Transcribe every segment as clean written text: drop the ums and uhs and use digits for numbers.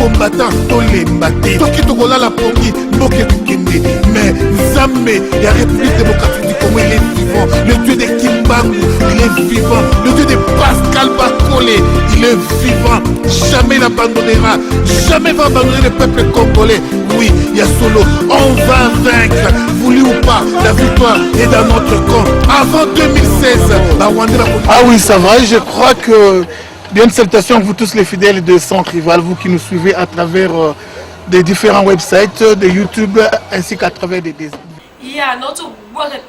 combattant Tolembate. Toki Tokola la Pongi, Moke Kende. Mais Zambé, la République démocratique du Congo, il est vivant. Le Dieu de Kimbangu, il est vivant. Le Dieu de Pascal Bakole, il est vivant. Jamais n'abandonnera. Jamais va abandonner le peuple congolais. Oui, il y a solo. On va vaincre. Voulu ou pas, la victoire est dans notre camp. Avant 2016, ah oui, ça va. Je crois que bien de salutations à vous tous les fidèles de Centre Rival, vous qui nous suivez à travers des différents websites, de YouTube ainsi qu'à travers des ya notre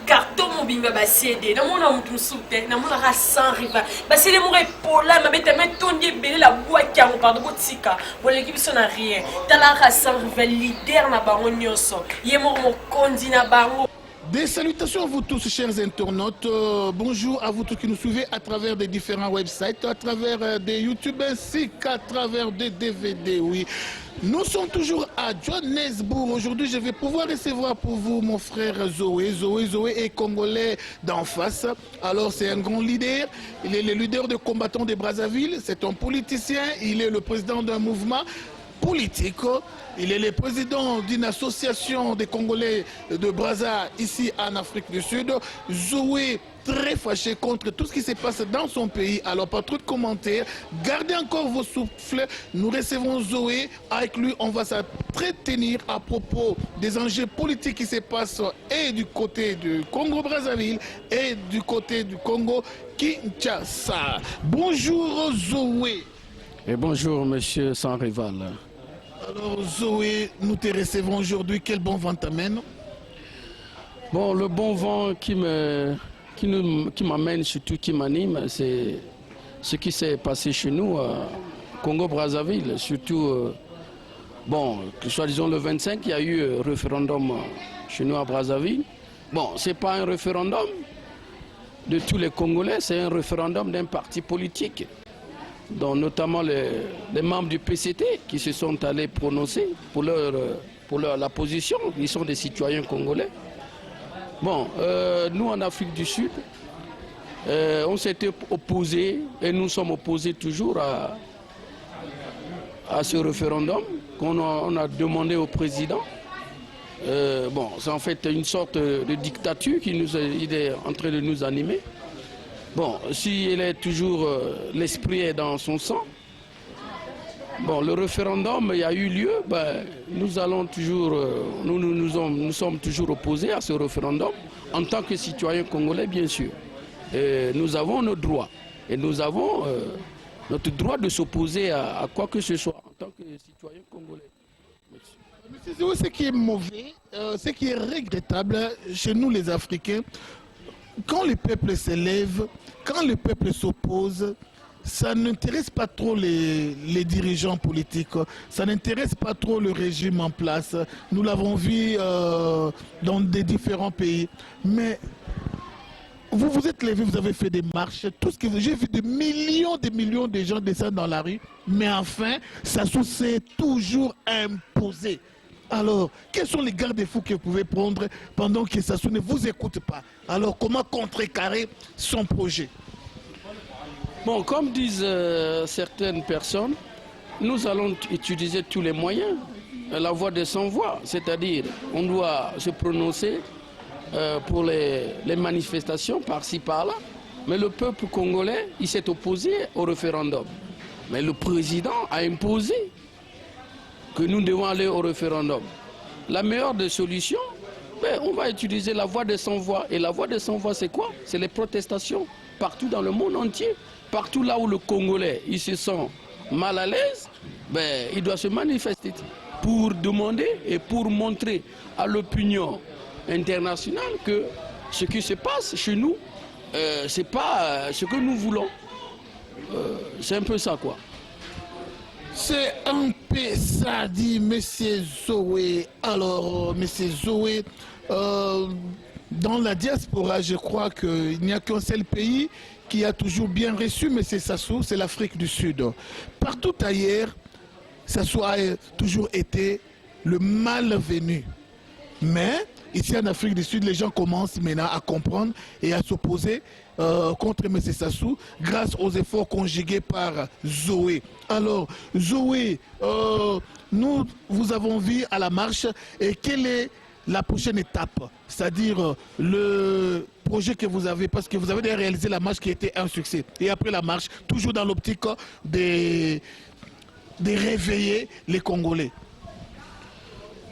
carton mobimba ba CD na mona mutu soute na mona ka sans rival ba CD mo repola ma beta metondi belé la bois kiango pardon botika bon l'équipe son a rien tala ka sans rival leader na bango nyonso ye mo kondi na bango. Des salutations à vous tous, chers internautes. Bonjour à vous tous qui nous suivez à travers des différents websites, à travers des YouTube ainsi qu'à travers des DVD. Oui, nous sommes toujours à Johannesburg. Aujourd'hui, je vais pouvoir recevoir pour vous mon frère Zoé. Zoé est congolais d'en face. Alors, c'est un grand leader. Il est le leader de combattants de Brazzaville. C'est un politicien. Il est le président d'un mouvement politique. Il est le président d'une association des Congolais de Brazza ici en Afrique du Sud. Zoé, très fâché contre tout ce qui se passe dans son pays. Alors, pas trop de commentaires. Gardez encore vos souffles. Nous recevons Zoé. Avec lui, on va s'entretenir à propos des enjeux politiques qui se passent et du côté du Congo-Brazzaville et du côté du Congo-Kinshasa. Bonjour Zoé. Et bonjour monsieur sans rival. Alors Zoé, nous te recevons aujourd'hui. Quel bon vent t'amène? Bon, le bon vent qui m'amène, surtout qui m'anime, c'est ce qui s'est passé chez nous à Congo-Brazzaville. Surtout, bon, que soit disons le 25, il y a eu un référendum chez nous à Brazzaville. Bon, ce n'est pas un référendum de tous les Congolais, c'est un référendum d'un parti politique, dont notamment les membres du PCT qui se sont allés prononcer pour la position. Ils sont des citoyens congolais. Bon, nous en Afrique du Sud, on s'était opposés et nous sommes opposés toujours à ce référendum qu'on a demandé au président. Bon, c'est en fait une sorte de dictature il est en train de nous animer. Bon, si elle est toujours, l'esprit est dans son sang. Bon, le référendum, il y a eu lieu, ben, nous allons toujours, nous sommes toujours opposés à ce référendum, en tant que citoyens congolais, bien sûr. Et nous avons nos droits, et nous avons notre droit de s'opposer à quoi que ce soit, en tant que citoyens congolais. Monsieur Zoé, ce qui est mauvais, ce qui est regrettable chez nous les Africains, quand le peuple s'élève, quand le peuple s'oppose, ça n'intéresse pas trop les dirigeants politiques, ça n'intéresse pas trop le régime en place. Nous l'avons vu dans des différents pays. Mais vous vous êtes levé, vous avez fait des marches, tout ce que j'ai vu des millions de gens descendre dans la rue, mais enfin, ça s'est toujours imposé. Alors, quels sont les garde-fous que vous pouvez prendre pendant que Sassou ne vous écoute pas? Alors, comment contrecarrer son projet? Bon, comme disent certaines personnes, nous allons utiliser tous les moyens, la voix des sans-voix, c'est-à-dire on doit se prononcer pour les manifestations par-ci par-là, mais le peuple congolais, il s'est opposé au référendum. Mais le président a imposé que nous devons aller au référendum. La meilleure des solutions, ben, on va utiliser la voix des sans-voix. Et la voix des sans-voix, c'est quoi? C'est les protestations partout dans le monde entier. Partout là où le Congolais il se sent mal à l'aise, ben, il doit se manifester pour demander et pour montrer à l'opinion internationale que ce qui se passe chez nous, ce n'est pas ce que nous voulons. C'est un peu ça, quoi. C'est un peu ça, dit M. Zoé. Alors, M. Zoé, dans la diaspora, je crois qu'il n'y a qu'un seul pays qui a toujours bien reçu M. Sassou, c'est l'Afrique du Sud. Partout ailleurs, Sassou a toujours été le malvenu. Mais ici en Afrique du Sud, les gens commencent maintenant à comprendre et à s'opposer contre M. Sassou grâce aux efforts conjugués par Zoé. Alors, Zoé, nous vous avons vu à la marche et quelle est la prochaine étape? C'est-à-dire le projet que vous avez, parce que vous avez déjà réalisé la marche qui était un succès. Et après la marche, toujours dans l'optique de réveiller les Congolais.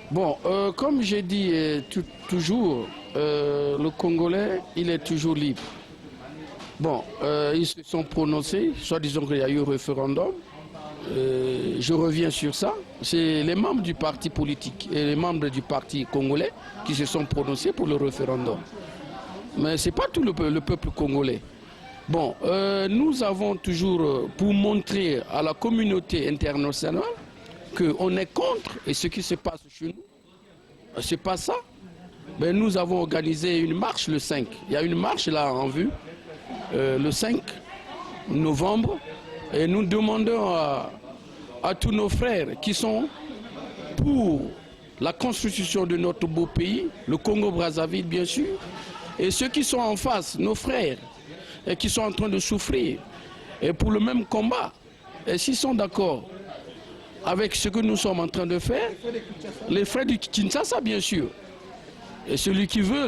Bon, comme j'ai dit toujours, le Congolais, il est toujours libre. Bon, ils se sont prononcés, soit disons qu'il y a eu un référendum. Je reviens sur ça. C'est les membres du parti politique et les membres du parti congolais qui se sont prononcés pour le référendum. Mais ce n'est pas tout le peuple congolais. Bon, nous avons toujours, pour montrer à la communauté internationale qu'on est contre et ce qui se passe chez nous, c'est pas ça. Mais nous avons organisé une marche le 5. Il y a une marche là en vue, le 5 novembre. Et nous demandons à tous nos frères qui sont pour la constitution de notre beau pays, le Congo-Brazzaville bien sûr, et ceux qui sont en face, nos frères, et qui sont en train de souffrir, et pour le même combat, et s'ils sont d'accord avec ce que nous sommes en train de faire, les frères du Kinshasa bien sûr, et celui qui veut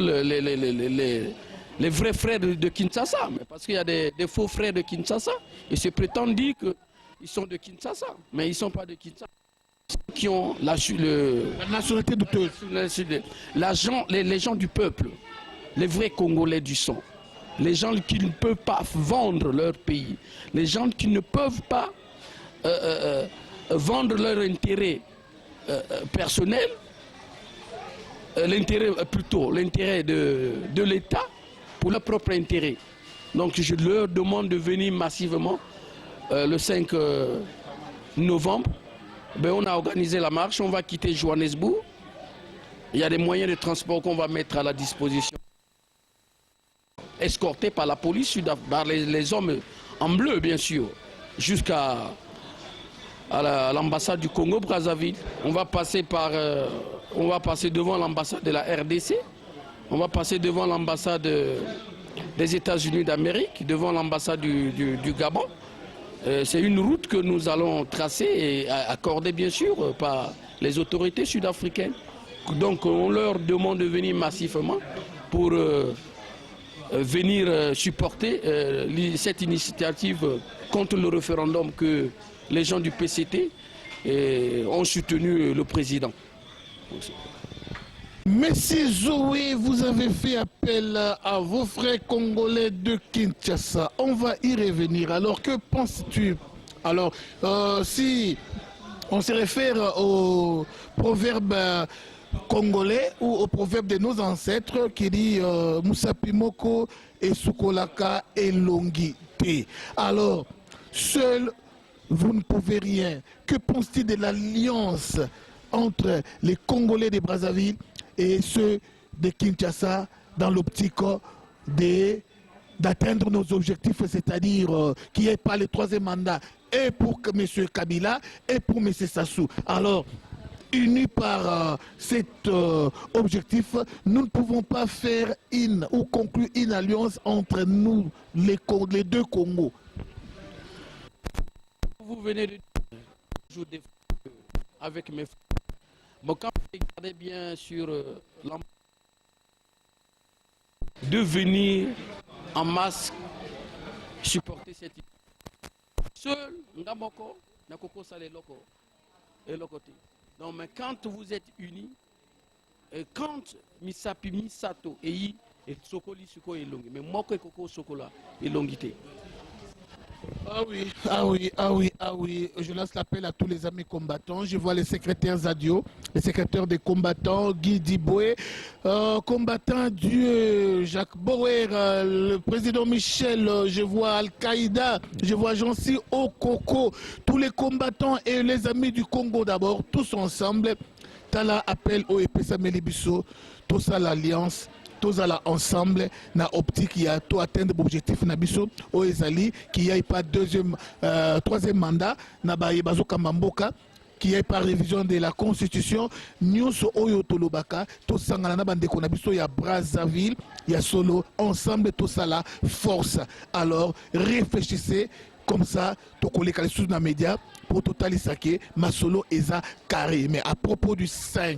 les vrais frères de Kinshasa, parce qu'il y a des faux frères de Kinshasa, et se prétendent dire qu'ils sont de Kinshasa, mais ils ne sont pas de Kinshasa. Qui ont la nationalité douteuse. Les gens du peuple, les vrais Congolais du sang, les gens qui ne peuvent pas vendre leur pays, les gens qui ne peuvent pas vendre leur intérêt personnel, l'intérêt de l'État, pour leur propre intérêt. Donc je leur demande de venir massivement le 5 novembre. Ben, on a organisé la marche, on va quitter Johannesburg. Il y a des moyens de transport qu'on va mettre à la disposition. Escortés par la police, par les hommes en bleu bien sûr, jusqu'à l'ambassade du Congo-Brazzaville. On va passer devant l'ambassade de la RDC. On va passer devant l'ambassade des États-Unis d'Amérique, devant l'ambassade du Gabon. C'est une route que nous allons tracer et accorder bien sûr par les autorités sud-africaines. Donc on leur demande de venir massivement pour venir supporter cette initiative contre le référendum que les gens du PCT ont soutenu le président. Monsieur Zoé, vous avez fait appel à vos frères congolais de Kinshasa. On va y revenir. Alors, que penses-tu? Alors, si on se réfère au proverbe congolais ou au proverbe de nos ancêtres qui dit Musapimoko et Sukolaka et Longité. Alors, seul, vous ne pouvez rien. Que penses-tu de l'alliance entre les Congolais de Brazzaville et ceux de Kinshasa dans l'optique d'atteindre nos objectifs, c'est-à-dire qu'il n'y ait pas le troisième mandat et pour M. Kabila et pour M. Sassou. Alors, unis par cet objectif, nous ne pouvons pas faire ou conclure une alliance entre nous, les deux Congos. Vous venez de dire avec mes frères. Bon, quand vous regardez bien sur de venir en masse supporter cette idée. Seul, Ngamoko, Nakoko Sale Loko et Lokote. Non, mais quand vous êtes unis, et quand Misapi Misato et Sokoli Suko et Longi, mais Moko et Koko Sokola et Longité. Ah oui, je lance l'appel à tous les amis combattants. Je vois les secrétaires Zadio, les secrétaires des combattants, Guy Diboué, combattant Dieu, Jacques Bauer, le président Michel, je vois Al-Qaïda, je vois Jansi Okoko, tous les combattants et les amis du Congo d'abord, tous ensemble. Tala appel au EPSA Melibiso, tout ça l'alliance. Tous ensemble na optique il y a tout atteindre l'objectif nabiso au ezali qui y a pas troisième mandat na baye bazoka mamboka qui est par révision de la Constitution, nyonso oyo tolobaka, tosangana na bandeko na biso ya Brazzaville, ya solo, ensemble tout ça là, force. Alors, réfléchissez comme ça, tokoleka les sous na média pour totalisa ke masolo eza carré. Mais à propos du 5,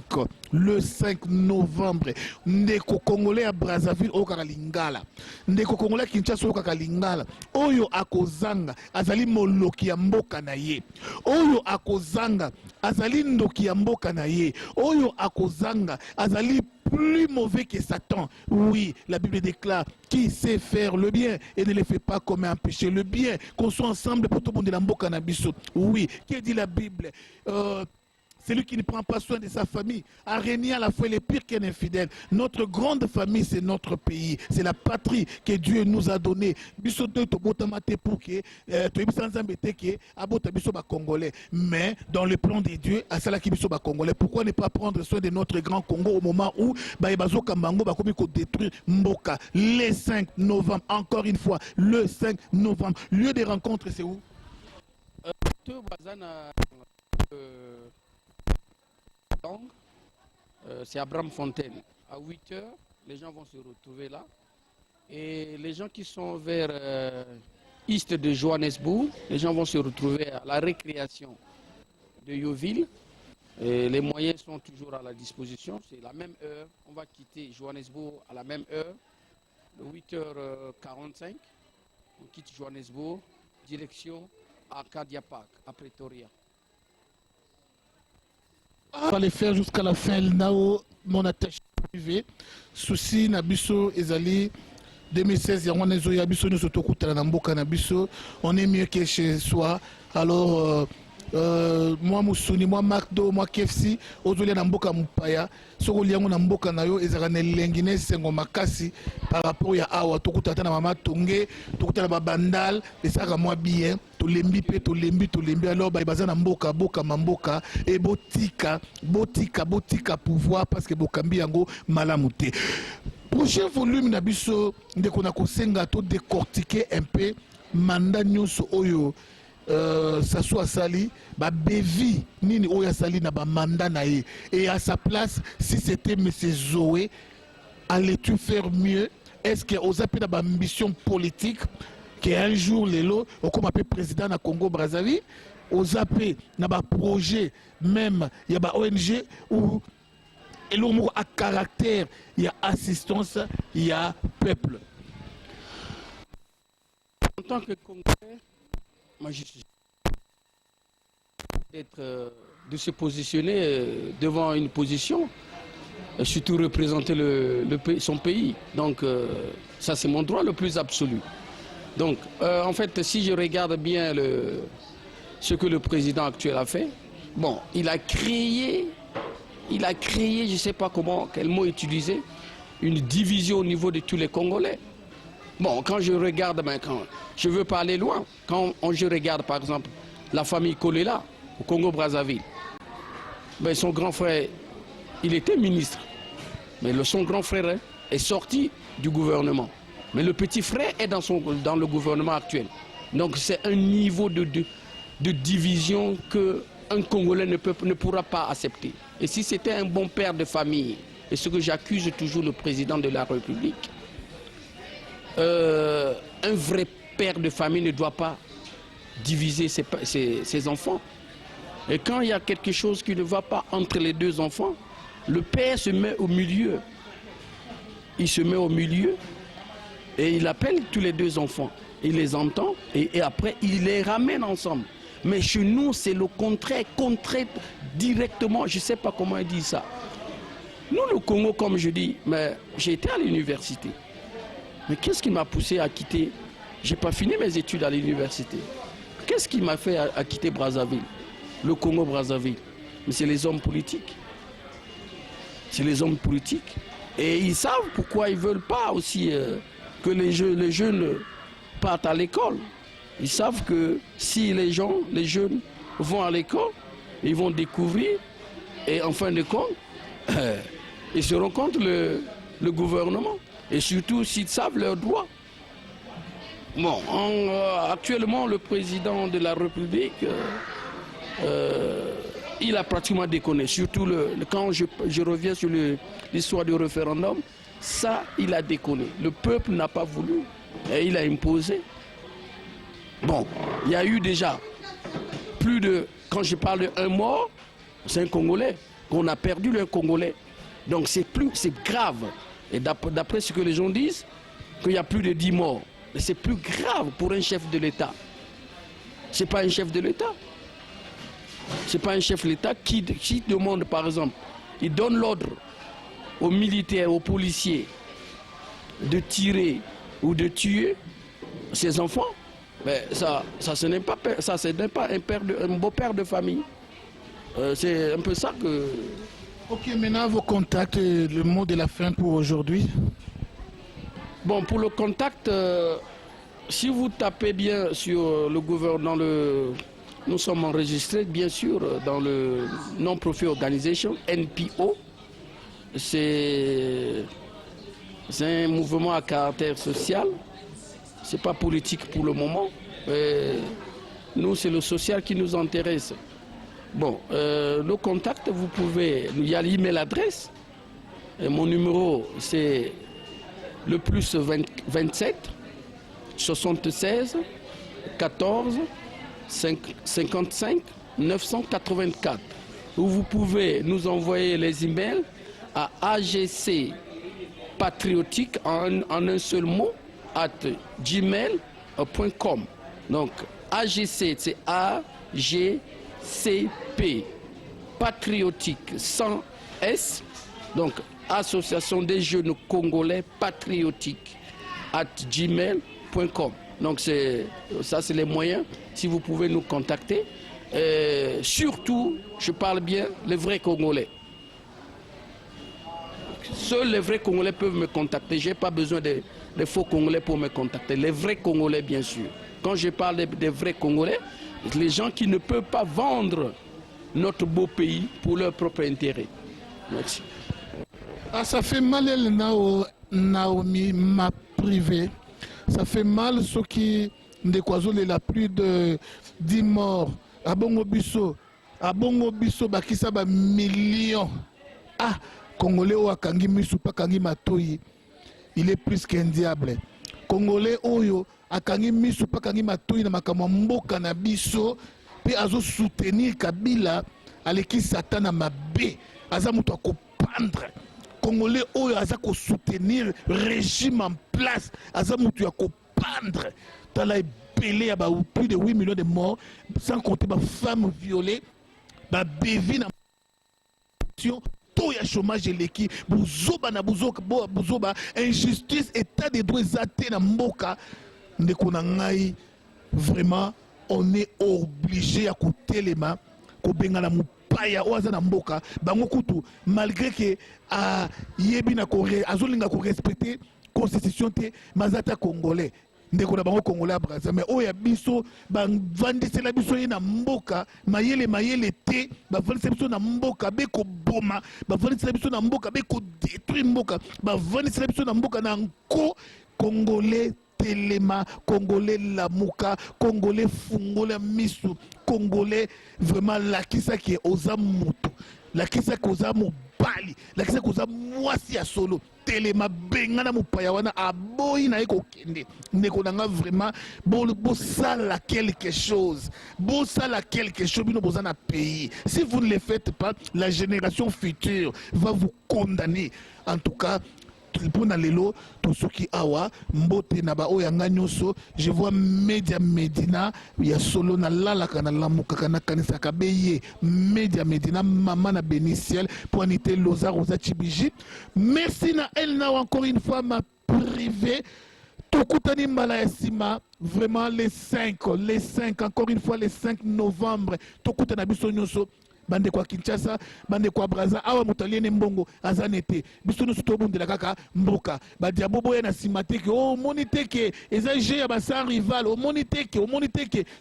le 5 novembre, ndeko congolais à Brazzaville au Lingala, ndeko congolais Kinshasa au Lingala, oyo akozanga azali moloki ya mboka na ye, oyo akozanga azali ndoki ya mboka na ye, oyo akozanga azali plus mauvais que Satan. Oui, la Bible déclare qui sait faire le bien et ne le fait pas comme un péché. Le bien, qu'on soit ensemble pour tout le monde de la mboka na biso. Oui, que dit la Bible? Celui qui ne prend pas soin de sa famille a régné à la fois les pires qu'un infidèle. Notre grande famille, c'est notre pays. C'est la patrie que Dieu nous a donnée. Mais dans le plan de Dieu, pourquoi ne pas prendre soin de notre grand Congo au moment où détruire Mboka? Le 5 novembre, encore une fois, le 5 novembre. Lieu de rencontre, c'est où? C'est à Braamfontein. À 8 h, les gens vont se retrouver là. Et les gens qui sont vers est de Johannesburg, les gens vont se retrouver à la récréation de Yeoville. Et les moyens sont toujours à la disposition. C'est la même heure. On va quitter Johannesburg à la même heure, de 8h45. On quitte Johannesburg, direction Arcadia Park, à Pretoria. On va les faire jusqu'à la fin. Nao, mon attaché privé, souci Nabiso Ezali 2016, on est mieux que chez soi. Alors, moi Moussouni, moi Macdo, moi Kefsi, Ozolia Namboka Mupaya, Sogoliango Namboka Nayo, Ezarane Lengine, Sengo Makasi, par rapport à Awa, Tokutata Mama Tonge, Tokuta Bandal, et ça moi bien, to lembi, alors Baïbaza Namboka, Boka Mamboka, et Botika, pouvoir, parce que Bokambi Yango Malamute. Prochain volume Nabiso, dès qu'on a kosenga to décortiquer un peu, mandat nyonso oyo. Ça soit sali, bevi nini oya sali na ba mandat na ye. Et à sa place, si c'était M. Zoé, allais-tu faire mieux? Est-ce que aux appels à ambition politique qu'un jour lelo comme appelé président na Congo Brazzaville, aux appels na ba projet même il y a ba ONG ou et l'homme à caractère, il y a assistance, il y a peuple. En tant que Congolais, moi je suis de se positionner devant une position, surtout représenter son pays. Donc ça c'est mon droit le plus absolu. Donc en fait si je regarde bien ce que le président actuel a fait, bon, il a créé, je ne sais pas comment, quel mot utiliser, une division au niveau de tous les Congolais. Bon, quand je regarde, quand je veux pas aller loin, quand je regarde par exemple la famille Kolela au Congo-Brazzaville, son grand frère, il était ministre, mais son grand frère est sorti du gouvernement. Mais le petit frère est dans le gouvernement actuel. Donc c'est un niveau de division qu'un Congolais ne pourra pas accepter. Et si c'était un bon père de famille, et ce que j'accuse toujours le président de la République, un vrai père de famille ne doit pas diviser ses enfants. Et quand il y a quelque chose qui ne va pas entre les deux enfants, le père se met au milieu. Il se met au milieu et il appelle tous les deux enfants. Il les entend et après il les ramène ensemble. Mais chez nous, c'est le contraire directement, je ne sais pas comment il dit ça. Nous, le Congo, comme je dis, j'ai été à l'université. Mais qu'est-ce qui m'a poussé à quitter? Je n'ai pas fini mes études à l'université. Qu'est-ce qui m'a fait à quitter Brazzaville, le Congo-Brazzaville? Mais c'est les hommes politiques. C'est les hommes politiques. Et ils savent pourquoi ils ne veulent pas aussi que les jeunes partent à l'école. Ils savent que si les jeunes vont à l'école, ils vont découvrir et en fin de compte, ils se rendent compte le gouvernement et surtout s'ils savent leurs droits. Bon, actuellement le président de la République il a pratiquement déconné. Surtout quand je reviens sur l'histoire du référendum, ça, il a déconné. Le peuple n'a pas voulu et il a imposé. Bon, il y a eu déjà plus de... Quand je parle d'un mort, c'est un Congolais. Qu'on a perdu le Congolais. Donc c'est grave. Et d'après ce que les gens disent, qu'il y a plus de 10 morts. Mais c'est plus grave pour un chef de l'État. C'est pas un chef de l'État. C'est pas un chef de l'État qui demande, par exemple, il donne l'ordre aux militaires, aux policiers de tirer ou de tuer ses enfants. Mais ce n'est pas un beau-père de famille. C'est un peu ça que... Ok, maintenant vos contacts, le mot de la fin pour aujourd'hui. Bon, pour le contact, si vous tapez bien sur le gouvernement, nous sommes enregistrés bien sûr dans le Non-Profit Organization, NPO. C'est un mouvement à caractère social. C'est pas politique pour le moment. Nous, c'est le social qui nous intéresse. Bon, le contact, vous pouvez... Il y a l'email adresse. Et mon numéro, c'est le plus 27 76 14 55 984. Où vous pouvez nous envoyer les emails à AGC patriotique en un seul mot @gmail.com. Donc AGC, c'est AGCP patriotique sans S. Donc Association des jeunes congolais patriotiques @gmail.com. Donc ça c'est les moyens si vous pouvez nous contacter. Surtout, je parle bien les vrais Congolais. Seuls les vrais Congolais peuvent me contacter. Je n'ai pas besoin des faux Congolais pour me contacter. Les vrais Congolais, bien sûr. Quand je parle des vrais Congolais, les gens qui ne peuvent pas vendre notre beau pays pour leur propre intérêt. Merci. Ah, ça fait mal, Naomi, ma privée. Ça fait mal ceux qui il a plus de 10 morts. À Bongo Bisso, bakisa ba millions. Ah, Congolais ou Akangi Misupa Kangi Matoyi, il est plus qu'un diable. Congolais Oyo, Akangi Misupa Kangi Matoyi na makamwa mboka na biso, pe azo soutenir Kabila, aleki Satan mabe, aza mutu akopandre. Congolais Oyo aza ko soutenir régime en place, aza mutu akopandre. Tala belé à plus de 8 millions de morts, sans compter les femmes violées, les bébés dans la taux de chômage l'équipe, bouzoba na bouzoba, injustice, état de droit zaté na mboka, ndekonangai, vraiment, on est obligé à côté les mains, ko benga na mupaya oaza na mboka, bango kutu, malgré que yebi na Corée, azolinga ko respecter constitution te mazata congolais. Ndeko na bango congolais Brazza, mais oya biso bavandisela biso ye na mboka mayele te bavandisela biso na mboka beko boma bavandisela biso na mboka beko détruire mboka bavandisela biso na mboka na nko congolais telema congolais lamuka congolais fungola misu congolais vraiment lakisa qui est oza mutu lakisa qui oza mobali lakisa qui oza mwasi ya solo telema bengana mupaya wana aboyi na eko kende ndeko nanga vraiment bo sala quelque chose bino boza na pays. Si vous ne le faites pas, la génération future va vous condamner. En tout cas, pour lelo to soki awa mbote na ba oyanga nyoso, je vois Media Medina ya solo na lala kana lamuka kana kanisa kabeye Media Medina mama na Beniciel pour aniter Loza Rosa Chibiji. Merci na Elna encore une fois ma privée. Tokutani Malayasima, vraiment les 5, encore une fois les 5 novembre. Tokutana biso nyoso. Bande kwa Kinshasa, bande kwa Brazza, awa mutaliene mbongo azanete. Biso no suto bundela kaka mboka. Ba diabobo ya na simateke, oh moniteke, ezaje ya ba sans rival, oh moniteke,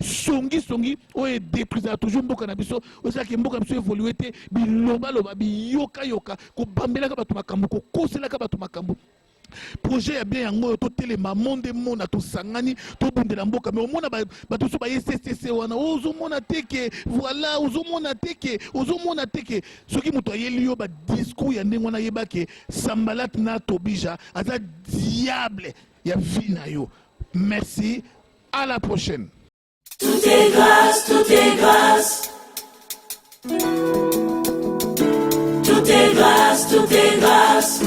songi, oh e détruisa toujours mboka na biso, oza ke mboka biso évoluer te, biloba bi yoka, ko bambela ka batu makambo, ko kosela ka batu makambo. projet ya bien yango to telema monde mona to sangani to bundela mboka mais omona ba to so ba SSC wana ozo mona teke voilà ozo mona teke soki muto ayeli yo ba discours ya ndenge wana yebake Sambalat na Tobija aza diable ya vie na yo. Merci, à la prochaine. Tout est grâce, tout est grâce. Tout est grâce, tout est grâce.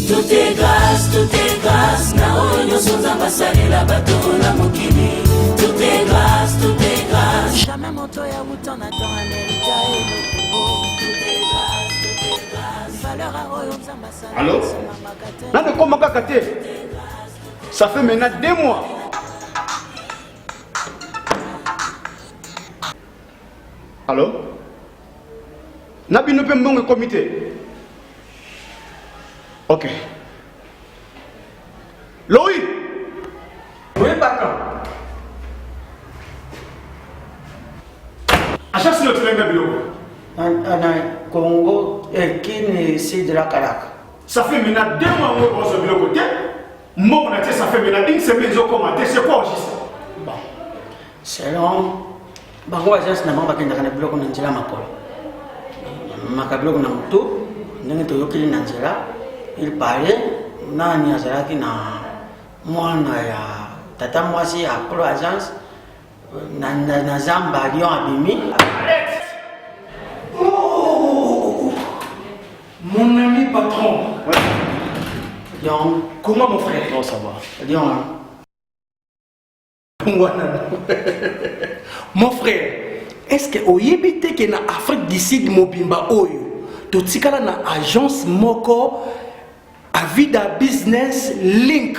Tout est grâce, tout est grâce. Na onyo sonza masali la bato na mokili. Tout est grâce, tout est grâce. Jamais moto ya wuton attend un héritage. Tout est grâce, tout est grâce. Valeur à oyo nzamba sali. Allô? Nande koma kaka te. Ça fait maintenant 2 mois. Allô? Nabino pe mbongo comité. Ok. Louis. Oui, patron. Achète le train de bureau. Congo et qui ne sait de la Carac. Ça fait maintenant 2 mois que vous avez le côté. Moi, ça fait maintenant 1 semaine que vous commenté. C'est quoi aussi ça? Bon. Selon. Bango agence na mamba kenda kana bloco na njela makolo. Makabloco na mutu. Ndenge to yokili na njela. Il parlait nani azalaki na mwana ya tata mwasi ya Pro Agence na zamba Lyon abimi. Arrête! Oh! Mon ami patron. Ouais. Lyon. Comment mon frère? Oh, ça va. Lyon. Mon frère, est-ce que vous savez que dans l'Afrique du Sud, mobimba oyo, tout ce na agence moko Avida Business Link.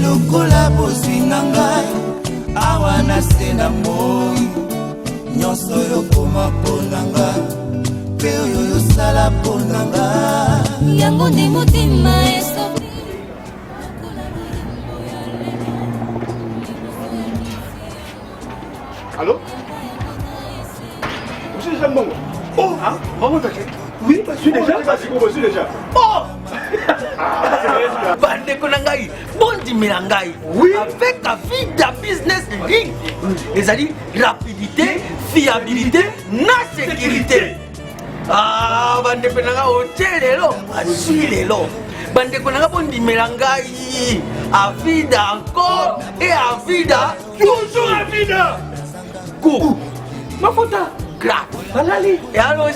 Lokola bosinga ngai awa nasenda moi nyonso yokoma mpona nga mpe oyo yosala mpona nga yango nde motema esopi. Allô? Vous êtes déjà bon? Oh! Hein? Comment t'as fait? Oui, je suis déjà. Je suis déjà. Oh! Bandeko nangai, bondi melangai. Oui. Avec Avida Business Link. C'est-à-dire rapidité, fiabilité, na sécurité. Ah, bandeko nanga hotelelo, asilelo. Bandeko nanga bondi melangai. Avida encore et Avida Toujours Avida. Go. Ma faute grave. Valali. Et alors,